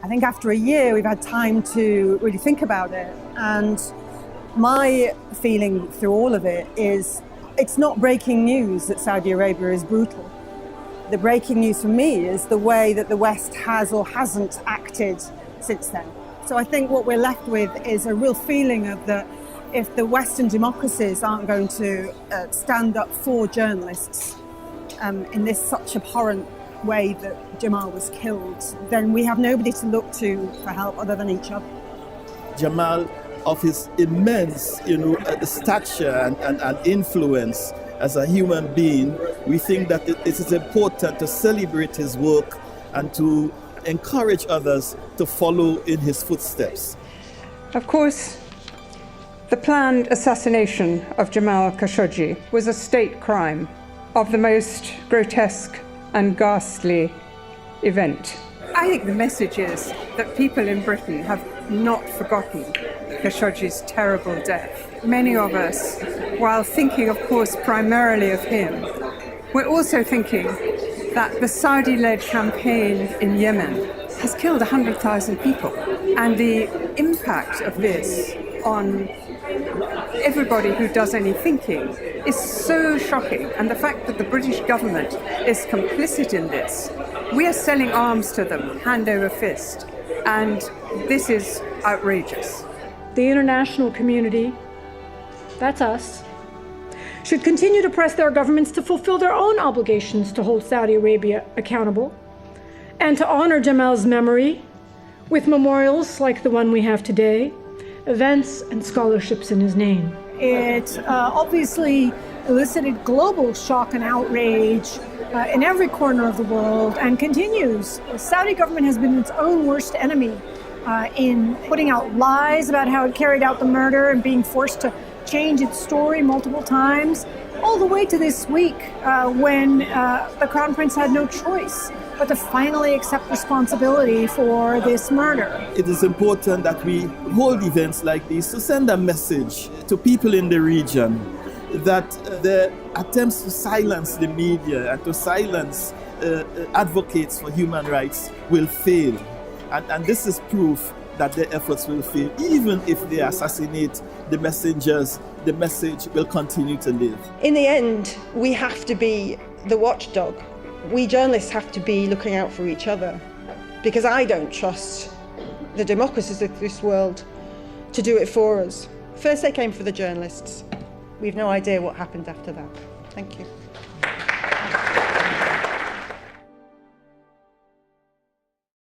I think after a year, we've had time to really think about it. And my feeling through all of it is it's not breaking news that Saudi Arabia is brutal. The breaking news for me is the way that the West has or hasn't acted since then. So I think what we're left with is a real feeling of that if the Western democracies aren't going to stand up for journalists in this such abhorrent way that Jamal was killed, then we have nobody to look to for help other than each other. Jamal, of his immense, stature and influence as a human being, we think that it is important to celebrate his work and to encourage others to follow in his footsteps. Of course, the planned assassination of Jamal Khashoggi was a state crime of the most grotesque and ghastly event. I think the message is that people in Britain have not forgotten Khashoggi's terrible death. Many of us, while thinking, of course, primarily of him, we're also thinking that the Saudi-led campaign in Yemen has killed 100,000 people. And the impact of this on everybody who does any thinking is so shocking. And the fact that the British government is complicit in this, we are selling arms to them, hand over fist. And this is outrageous. The international community, that's us, should continue to press their governments to fulfill their own obligations to hold Saudi Arabia accountable and to honor Jamal's memory with memorials like the one we have today, events and scholarships in his name. It obviously elicited global shock and outrage in every corner of the world and continues. The Saudi government has been its own worst enemy in putting out lies about how it carried out the murder and being forced to change its story multiple times, all the way to this week when the Crown Prince had no choice but to finally accept responsibility for this murder. It is important that we hold events like these to send a message to people in the region that the attempts to silence the media and to silence advocates for human rights will fail. And this is proof that their efforts will fail. Even if they assassinate the messengers, the message will continue to live. In the end, we have to be the watchdog. We journalists have to be looking out for each other, because I don't trust the democracies of this world to do it for us. First they came for the journalists. We've no idea what happened after that. Thank you.